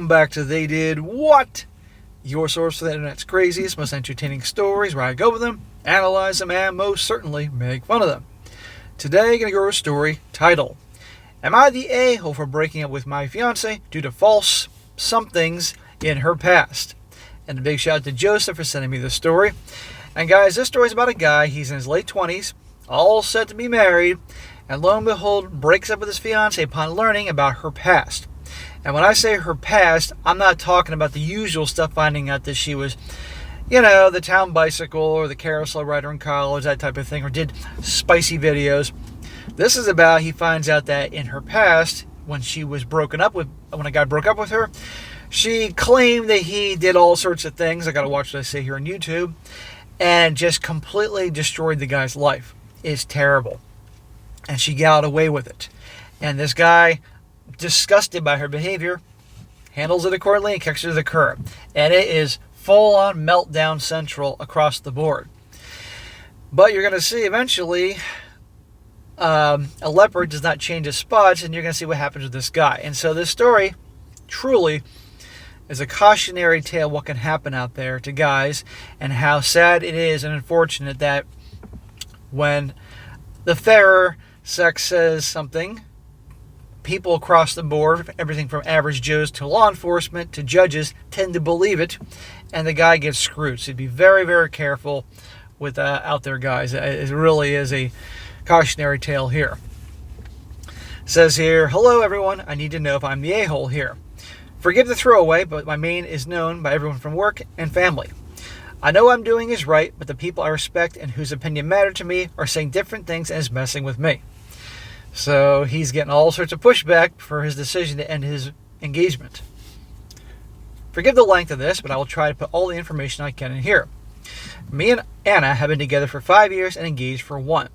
Welcome back to They Did What? Your source for the internet's craziest, most entertaining stories, where I go with them, analyze them, and most certainly make fun of them. Today, I'm going to go over a story titled, Am I the a-hole for breaking up with my fiancée due to false somethings in her past? And a big shout out to Joseph for sending me this story. And guys, this story is about a guy, he's in his late 20s, all set to be married, and lo and behold, breaks up with his fiancée upon learning about her past. And when I say her past, I'm not talking about the usual stuff, finding out that she was, the town bicycle or the carousel rider in college, that type of thing, or did spicy videos. This is about, he finds out that in her past, when a guy broke up with her, she claimed that he did all sorts of things, I gotta watch what I say here on YouTube, and just completely destroyed the guy's life. It's terrible. And she got away with it. And this guy, disgusted by her behavior, handles it accordingly and kicks her to the curb. And it is full-on meltdown central across the board. But you're going to see eventually a leopard does not change his spots, and you're going to see what happens with this guy. And so this story truly is a cautionary tale what can happen out there to guys, and how sad it is and unfortunate that when the fairer sex says something, people across the board, everything from average Joes to law enforcement to judges, tend to believe it, and the guy gets screwed. So be very, very careful with out there, guys. It really is a cautionary tale here. It says here, hello everyone, I need to know if I'm the a-hole here. Forgive the throwaway, but my main is known by everyone from work and family. I know what I'm doing is right, but the people I respect and whose opinion matter to me are saying different things and is messing with me. So he's getting all sorts of pushback for his decision to end his engagement. Forgive the length of this, but I will try to put all the information I can in here. Me and Anna have been together for 5 years and engaged for 1.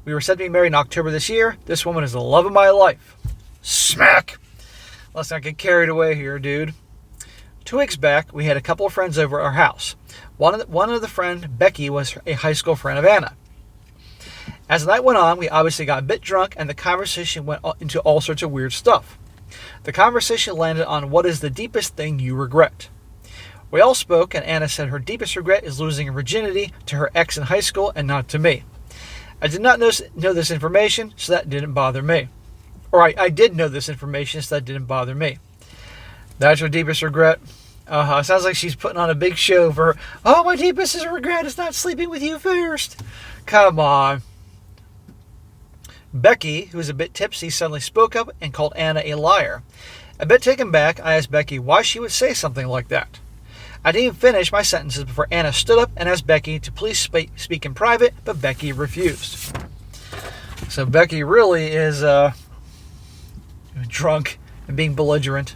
We were set to be married in October this year. This woman is the love of my life. Smack! Let's not get carried away here, dude. 2 weeks back, we had a couple of friends over at our house. One of the friend, Becky, was a high school friend of Anna. As the night went on, we obviously got a bit drunk, and the conversation went into all sorts of weird stuff. The conversation landed on what is the deepest thing you regret. We all spoke, and Anna said her deepest regret is losing her virginity to her ex in high school and not to me. I did not know this information, so that didn't bother me. Or I did know this information, so that didn't bother me. That's her deepest regret. Sounds like she's putting on a big show for, my deepest regret is not sleeping with you first. Come on. Becky, who was a bit tipsy, suddenly spoke up and called Anna a liar. A bit taken back, I asked Becky why she would say something like that. I didn't even finish my sentences before Anna stood up and asked Becky to please speak in private, but Becky refused. So Becky really is drunk and being belligerent.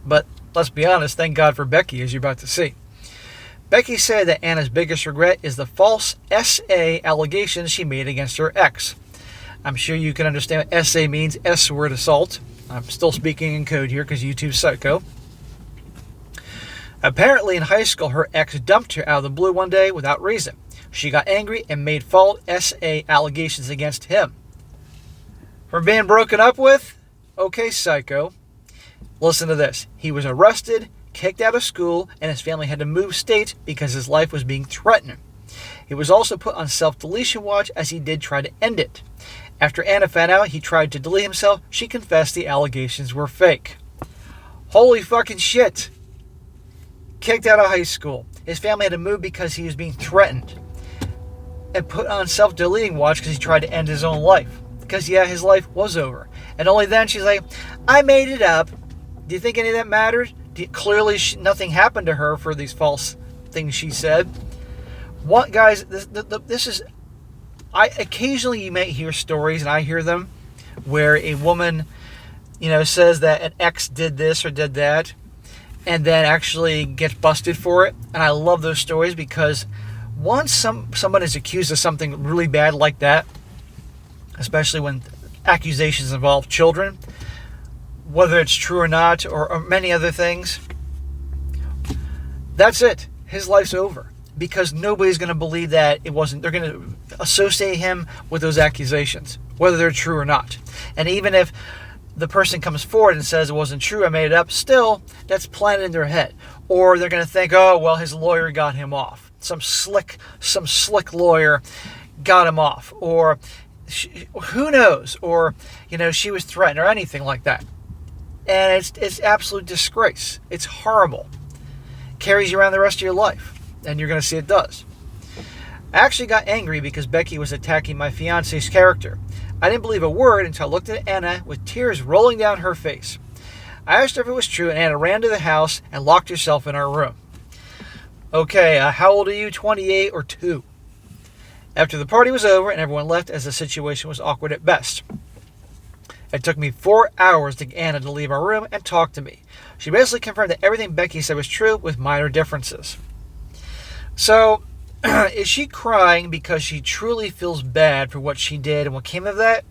But let's be honest, thank God for Becky, as you're about to see. Becky said that Anna's biggest regret is the false SA allegations she made against her ex. I'm sure you can understand what SA means, S-word assault. I'm still speaking in code here because YouTube's psycho. Apparently in high school, her ex dumped her out of the blue one day without reason. She got angry and made false SA allegations against him. For being broken up with? Okay, psycho. Listen to this. He was arrested, kicked out of school, and his family had to move states because his life was being threatened. He was also put on self-deletion watch as he did try to end it. After Anna found out he tried to delete himself, she confessed the allegations were fake. Holy fucking shit. Kicked out of high school. His family had to move because he was being threatened. And put on self-deleting watch because he tried to end his own life. Because, his life was over. And only then she's like, I made it up. Do you think any of that mattered? Clearly nothing happened to her for these false things she said. What, guys, this is... occasionally you may hear stories, and I hear them, where a woman, says that an ex did this or did that, and then actually gets busted for it. And I love those stories because once someone is accused of something really bad like that, especially when accusations involve children, whether it's true or not, or many other things, that's it. His life's over. Because nobody's going to believe that it wasn't. They're going to associate him with those accusations, whether they're true or not. And even if the person comes forward and says it wasn't true, I made it up, still, that's planted in their head. Or they're going to think, oh, well, his lawyer got him off. Some slick lawyer got him off. Or who knows? Or, she was threatened or anything like that. And it's absolute disgrace. It's horrible. Carries you around the rest of your life. And you're going to see it does. I actually got angry because Becky was attacking my fiancé's character. I didn't believe a word until I looked at Anna with tears rolling down her face. I asked her if it was true, and Anna ran to the house and locked herself in our room. Okay, how old are you? 28 or 2? After the party was over and everyone left, as the situation was awkward at best. It took me 4 hours to get Anna to leave our room and talk to me. She basically confirmed that everything Becky said was true with minor differences. So, is she crying because she truly feels bad for what she did and what came of that?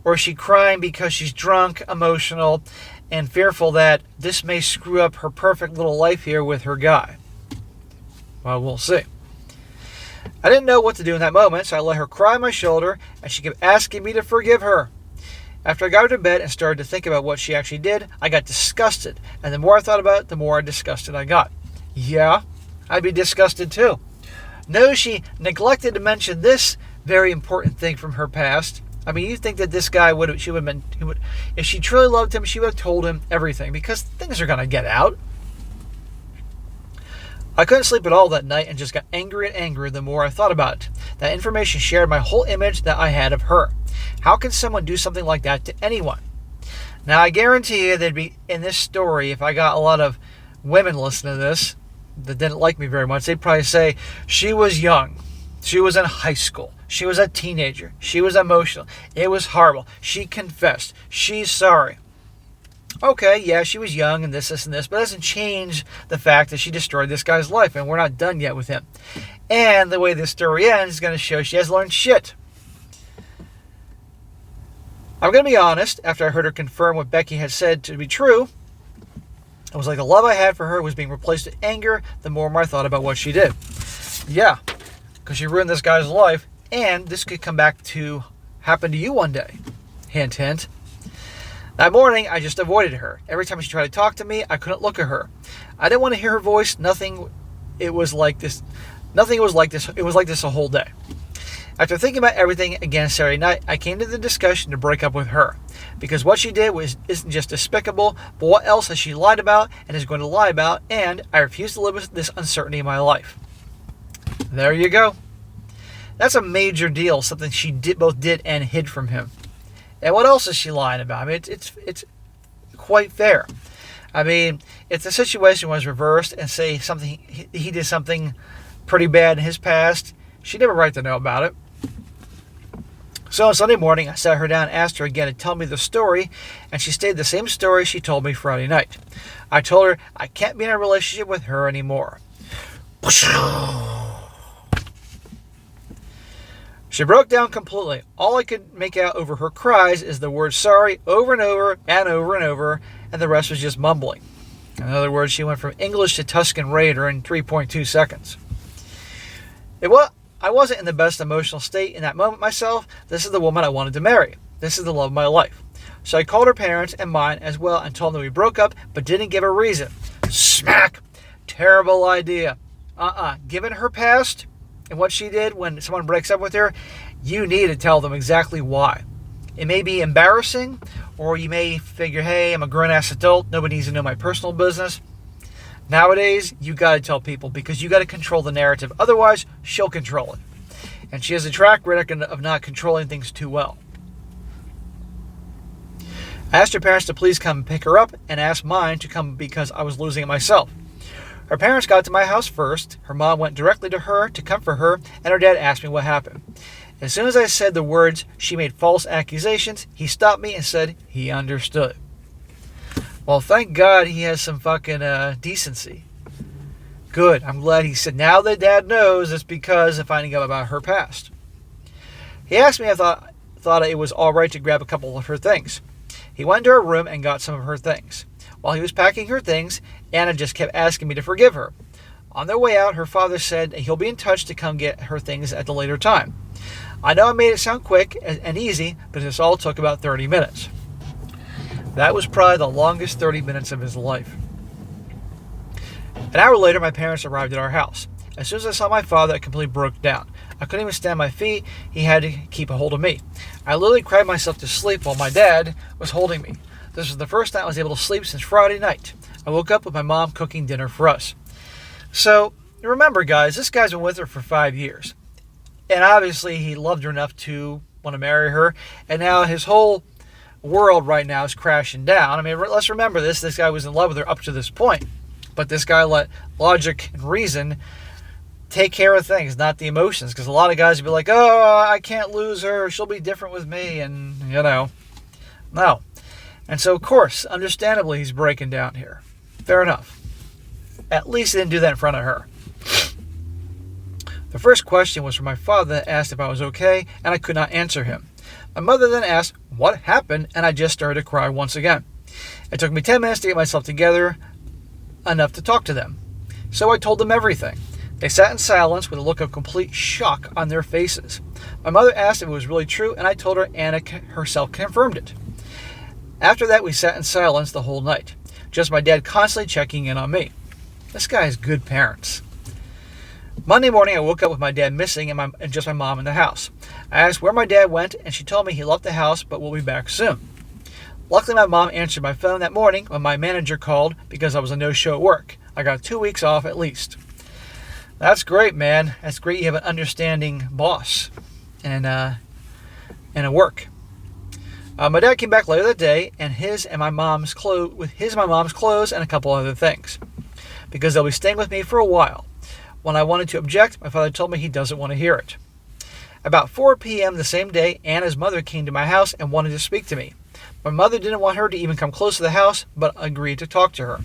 Or is she crying because she's drunk, emotional, and fearful that this may screw up her perfect little life here with her guy? Well, we'll see. I didn't know what to do in that moment, so I let her cry on my shoulder, and she kept asking me to forgive her. After I got her to bed and started to think about what she actually did, I got disgusted. And the more I thought about it, the more disgusted I got. Yeah, I'd be disgusted too. No, she neglected to mention this very important thing from her past. I mean, you think that this guy if she truly loved him, she would have told him everything, because things are going to get out. I couldn't sleep at all that night and just got angrier and angrier the more I thought about it. That information shared my whole image that I had of her. How can someone do something like that to anyone? Now, I guarantee you there'd be, in this story, if I got a lot of women listening to this that didn't like me very much, they'd probably say, she was young. She was in high school. She was a teenager. She was emotional. It was horrible. She confessed. She's sorry. Okay, yeah, she was young and this, but it doesn't change the fact that she destroyed this guy's life, and we're not done yet with him. And the way this story ends is going to show she has learned shit. I'm going to be honest, after I heard her confirm what Becky had said to be true, it was like the love I had for her was being replaced with anger the more and more I thought about what she did. Yeah, because she ruined this guy's life, and this could come back to happen to you one day. Hint, hint. That morning, I just avoided her. Every time she tried to talk to me, I couldn't look at her. I didn't want to hear her voice. It was like this a whole day. After thinking about everything again Saturday night, I came to the discussion to break up with her. Because what she did isn't just despicable, but what else has she lied about and is going to lie about, and I refuse to live with this uncertainty in my life. There you go. That's a major deal, something she both did and hid from him. And what else is she lying about? I mean, it's quite fair. I mean, if the situation was reversed and say he did something pretty bad in his past, she'd have a right to know about it. So on Sunday morning, I sat her down and asked her again to tell me the story, and she stated the same story she told me Friday night. I told her I can't be in a relationship with her anymore. She broke down completely. All I could make out over her cries is the word sorry over and over and over and over, and the rest was just mumbling. In other words, she went from English to Tuscan Raider in 3.2 seconds. I wasn't in the best emotional state in that moment myself. This is the woman I wanted to marry. This is the love of my life. So I called her parents and mine as well and told them we broke up, but didn't give a reason. Smack! Terrible idea. Given her past and what she did when someone breaks up with her, you need to tell them exactly why. It may be embarrassing, or you may figure, hey, I'm a grown-ass adult. Nobody needs to know my personal business. Nowadays, you got to tell people because you got to control the narrative. Otherwise, she'll control it. And she has a track record of not controlling things too well. I asked her parents to please come pick her up and asked mine to come because I was losing it myself. Her parents got to my house first. Her mom went directly to her to comfort her, and her dad asked me what happened. As soon as I said the words, she made false accusations, he stopped me and said he understood. Well, thank God he has some fucking decency. Good. I'm glad he said, now that Dad knows, it's because of finding out about her past. He asked me if I thought it was all right to grab a couple of her things. He went to her room and got some of her things. While he was packing her things, Anna just kept asking me to forgive her. On their way out, her father said he'll be in touch to come get her things at a later time. I know I made it sound quick and easy, but this all took about 30 minutes. That was probably the longest 30 minutes of his life. An hour later, my parents arrived at our house. As soon as I saw my father, I completely broke down. I couldn't even stand on my feet. He had to keep a hold of me. I literally cried myself to sleep while my dad was holding me. This was the first time I was able to sleep since Friday night. I woke up with my mom cooking dinner for us. So, remember guys, this guy's been with her for 5 years. And obviously he loved her enough to want to marry her. And now his whole world right now is crashing down. I mean, let's remember this. This guy was in love with her up to this point. But this guy let logic and reason take care of things, not the emotions. Because a lot of guys would be like, oh, I can't lose her. She'll be different with me. And, no. And so, of course, understandably, he's breaking down here. Fair enough. At least he didn't do that in front of her. The first question was from my father that asked if I was okay, and I could not answer him. My mother then asked what happened, and I just started to cry once again. It took me 10 minutes to get myself together enough to talk to them. So I told them everything. They sat in silence with a look of complete shock on their faces. My mother asked if it was really true, and I told her Anna herself confirmed it. After that, we sat in silence the whole night. Just my dad constantly checking in on me. This guy has good parents. Monday morning, I woke up with my dad missing and just my mom in the house. I asked where my dad went, and she told me he left the house but will be back soon. Luckily, my mom answered my phone that morning when my manager called because I was a no-show at work. I got 2 weeks off at least. That's great, man. That's great you have an understanding boss and a work. My dad came back later that day, and his and my mom's clothes and a couple other things, because they'll be staying with me for a while. When I wanted to object, my father told me he doesn't want to hear it. About 4 p.m. the same day, Anna's mother came to my house and wanted to speak to me. My mother didn't want her to even come close to the house, but agreed to talk to her.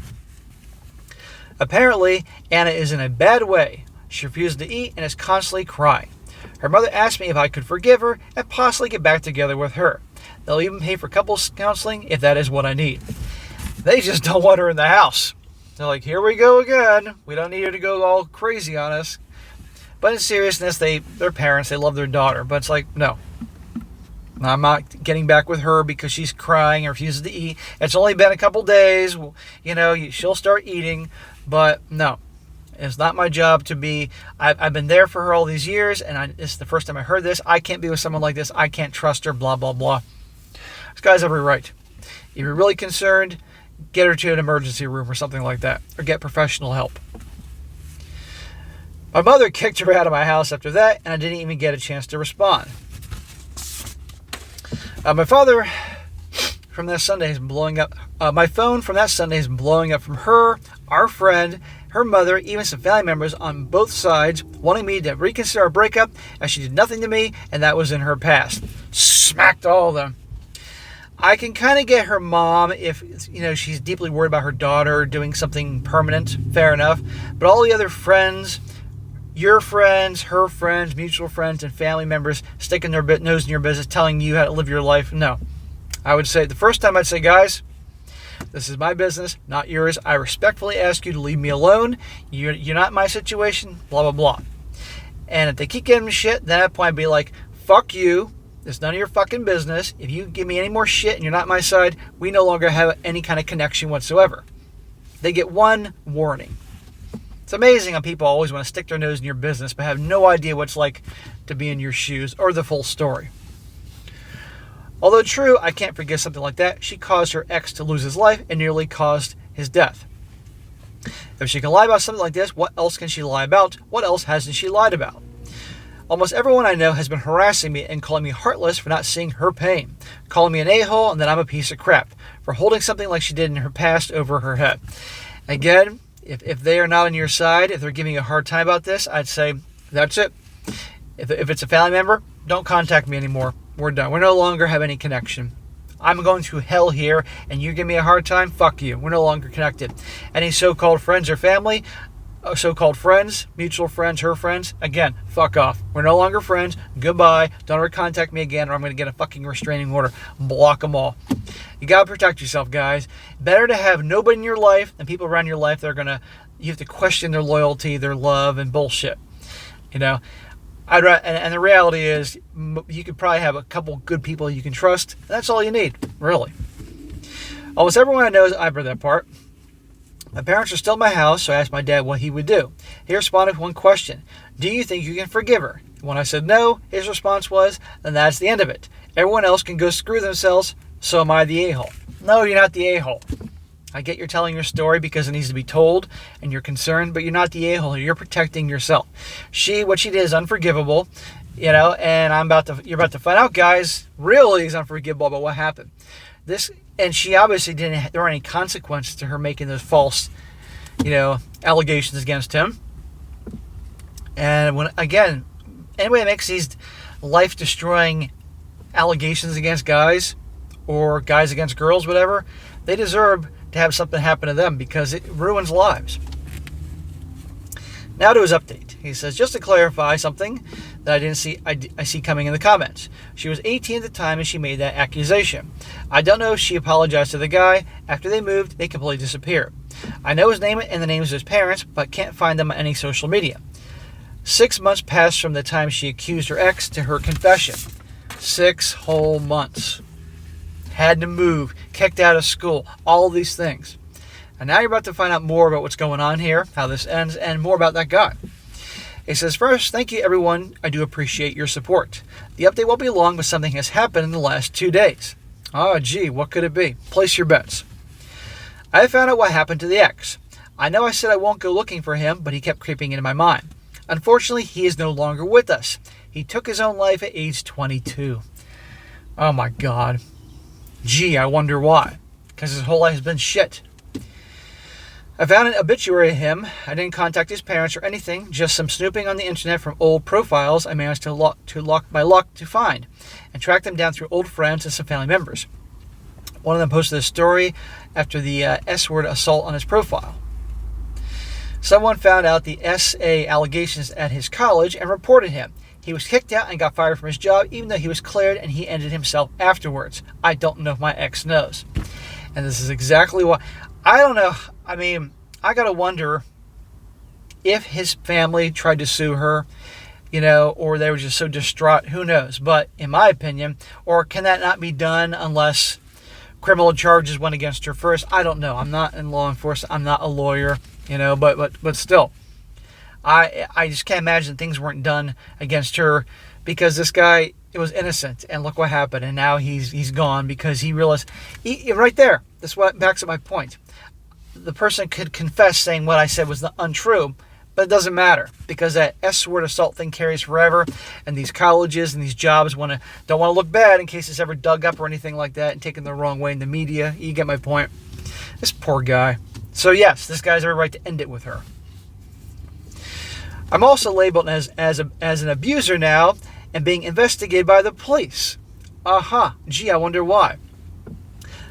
Apparently, Anna is in a bad way. She refuses to eat and is constantly crying. Her mother asked me if I could forgive her and possibly get back together with her. They'll even pay for couples counseling if that is what I need. They just don't want her in the house. They're like, here we go again. We don't need her to go all crazy on us. But in seriousness, they're parents. They love their daughter. But it's like, no. I'm not getting back with her because she's crying or refuses to eat. It's only been a couple days. She'll start eating. But no. It's not my job to be. I've been there for her all these years. And this is the first time I heard this. I can't be with someone like this. I can't trust her. Blah, blah, blah. This guy's every right. If you're really concerned, get her to an emergency room or something like that, or get professional help. My mother kicked her out of my house after that, and I didn't even get a chance to respond. My phone from that Sunday has been blowing up from her, our friend, her mother, even some family members on both sides, wanting me to reconsider our breakup, as she did nothing to me, and that was in her past. Smacked all of them. I can kind of get her mom if, she's deeply worried about her daughter doing something permanent. Fair enough. But all the other friends, your friends, her friends, mutual friends, and family members sticking their nose in your business, telling you how to live your life, no. I would say, the first time I'd say, guys, this is my business, not yours. I respectfully ask you to leave me alone. You're not in my situation, blah, blah, blah. And if they keep giving me shit, then at that point I'd be like, fuck you. It's none of your fucking business. If you give me any more shit and you're not my side, we no longer have any kind of connection whatsoever. They get one warning. It's amazing how people always want to stick their nose in your business but have no idea what it's like to be in your shoes or the full story. Although true, I can't forget something like that. She caused her ex to lose his life and nearly caused his death. If she can lie about something like this, what else can she lie about? What else hasn't she lied about? Almost everyone I know has been harassing me and calling me heartless for not seeing her pain, calling me an a-hole and that I'm a piece of crap, for holding something like she did in her past over her head. Again, if they are not on your side, if they're giving you a hard time about this, I'd say, that's it. If it's a family member, don't contact me anymore. We're done. We no longer have any connection. I'm going through hell here, and you give me a hard time? Fuck you. We're no longer connected. Any so-called friends or family, so-called friends, mutual friends, her friends, again, fuck off. We're no longer friends. Goodbye. Don't ever contact me again or I'm going to get a fucking restraining order. Block them all. You got to protect yourself, guys. Better to have nobody in your life than people around your life that are you have to question their loyalty, their love, and bullshit. And the reality is, you could probably have a couple good people you can trust. That's all you need, really. Almost everyone I know, I've read that part. My parents are still in my house, so I asked my dad what he would do. He responded with one question: do you think you can forgive her? When I said no, his response was, then that's the end of it. Everyone else can go screw themselves, so am I the a-hole? No, you're not the a-hole. I get you're telling your story because it needs to be told and you're concerned, but you're not the a-hole. You're protecting yourself. What she did is unforgivable, and you're about to find out, guys, really is unforgivable about what happened. And she obviously there weren't any consequences to her making those false, allegations against him. And anybody that makes these life-destroying allegations against guys, or guys against girls, whatever, they deserve to have something happen to them because it ruins lives. Now to his update. He says, just to clarify something that I see coming in the comments. She was 18 at the time and she made that accusation. I don't know if she apologized to the guy. After they moved, they completely disappeared. I know his name and the names of his parents, but can't find them on any social media. 6 months passed from the time she accused her ex to her confession. 6 whole months. Had to move, kicked out of school, all these things. And now you're about to find out more about what's going on here, how this ends, and more about that guy. It says, first, thank you everyone. I do appreciate your support. The update won't be long, but something has happened in the last 2 days. Oh, gee, what could it be? Place your bets. I found out what happened to the ex. I know I said I won't go looking for him, but he kept creeping into my mind. Unfortunately, he is no longer with us. He took his own life at age 22. Oh my God. Gee, I wonder why. Because his whole life has been shit. I found an obituary of him. I didn't contact his parents or anything, just some snooping on the internet from old profiles I managed to find, and track them down through old friends and some family members. One of them posted a story after the S-word assault on his profile. Someone found out the SA allegations at his college and reported him. He was kicked out and got fired from his job, even though he was cleared, and he ended himself afterwards. I don't know if my ex knows. And this is exactly why. I don't know. I mean, I got to wonder if his family tried to sue her, or they were just so distraught. Who knows? But in my opinion, or can that not be done unless criminal charges went against her first? I don't know. I'm not in law enforcement. I'm not a lawyer, but still. I just can't imagine things weren't done against her because this guy, it was innocent. And look what happened. And now he's gone because he realized, right there, that's what backs up my point. The person could confess saying what I said was untrue, but it doesn't matter because that S-word assault thing carries forever, and these colleges and these jobs don't want to look bad in case it's ever dug up or anything like that and taken the wrong way in the media. You get my point. This poor guy. So yes, this guy's every right to end it with her. I'm also labeled as an abuser now and being investigated by the police. Gee, I wonder why.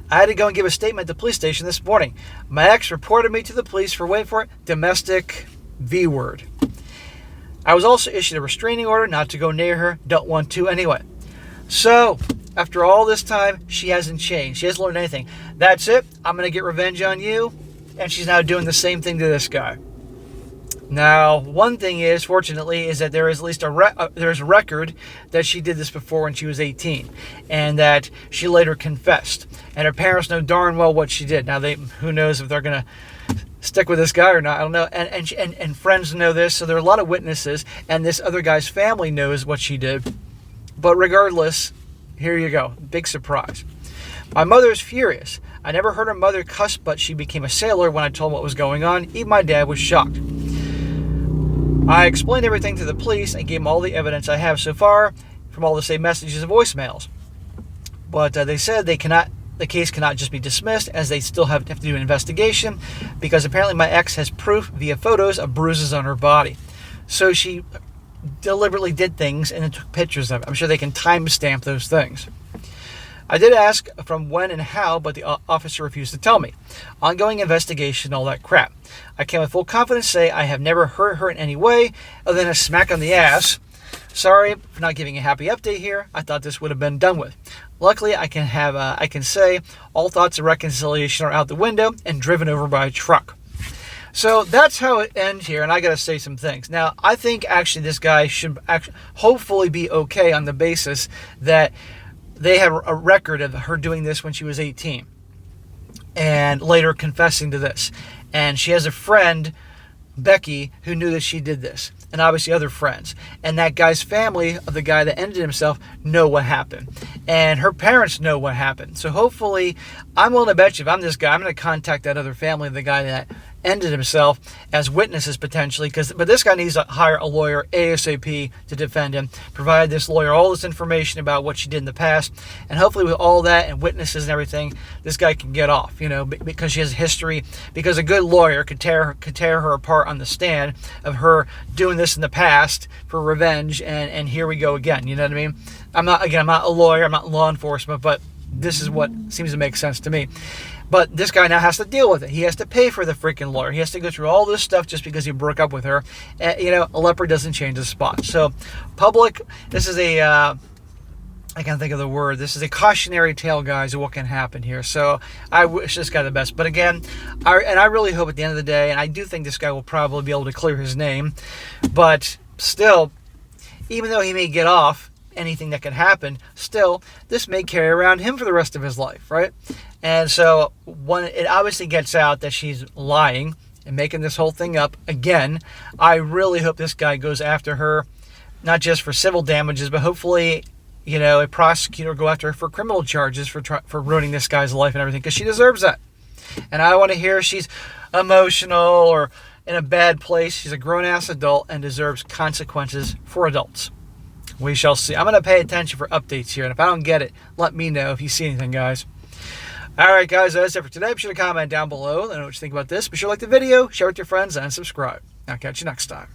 I had to go and give a statement at the police station this morning. My ex reported me to the police for, wait for it, domestic V-word. I was also issued a restraining order not to go near her. Don't want to anyway. So, after all this time, she hasn't changed. She hasn't learned anything. That's it. I'm going to get revenge on you. And she's now doing the same thing to this guy. Now, one thing is, fortunately, is that there is at least there's a record that she did this before when she was 18, and that she later confessed. And her parents know darn well what she did. Now, who knows if they're gonna stick with this guy or not? I don't know. And friends know this, so there are a lot of witnesses, and this other guy's family knows what she did. But regardless, here you go, big surprise. My mother is furious. I never heard her mother cuss, but she became a sailor when I told what was going on. Even my dad was shocked. I explained everything to the police and gave them all the evidence I have so far from all the saved messages and voicemails. But they said the case cannot just be dismissed, as they still have to do an investigation, because apparently my ex has proof via photos of bruises on her body. So she deliberately did things and then took pictures of it. I'm sure they can timestamp those things. I did ask from when and how, but the officer refused to tell me. Ongoing investigation, all that crap. I can with full confidence say I have never hurt her in any way other than a smack on the ass. Sorry for not giving a happy update here. I thought this would have been done with. Luckily, I can say all thoughts of reconciliation are out the window and driven over by a truck. So that's how it ends here, and I got to say some things. Now, I think actually this guy should hopefully be okay on the basis that they have a record of her doing this when she was 18. and later confessing to this. And she has a friend, Becky, who knew that she did this, and obviously other friends. And that guy's family, of the guy that ended himself, know what happened. And her parents know what happened. So hopefully, I'm willing to bet you, if I'm this guy, I'm going to contact that other family of the guy that ended himself as witnesses potentially. But this guy needs to hire a lawyer ASAP to defend him, provide this lawyer all this information about what she did in the past, and hopefully with all that and witnesses and everything, this guy can get off, because she has history, because a good lawyer could tear her apart on the stand of her doing this in the past for revenge, and here we go again. You know what I mean? I'm not a lawyer, I'm not in law enforcement, but this is what seems to make sense to me. But this guy now has to deal with it. He has to pay for the freaking lawyer. He has to go through all this stuff just because he broke up with her. A leopard doesn't change his spot. So, public, this is I can't think of the word. This is a cautionary tale, guys, of what can happen here. So, I wish this guy the best. But again, I really hope at the end of the day, and I do think this guy will probably be able to clear his name. But still, even though he may get off anything that can happen, still, this may carry around him for the rest of his life, right? And so when it obviously gets out that she's lying and making this whole thing up again, I really hope this guy goes after her, not just for civil damages, but hopefully, a prosecutor will go after her for criminal charges for ruining this guy's life and everything, because she deserves that. And I want to hear she's emotional or in a bad place. She's a grown-ass adult and deserves consequences for adults. We shall see. I'm going to pay attention for updates here, and if I don't get it, let me know if you see anything, guys. Alright, guys, that's it for today. Be sure to comment down below. Let me know what you think about this. Be sure to like the video, share it with your friends, and subscribe. I'll catch you next time.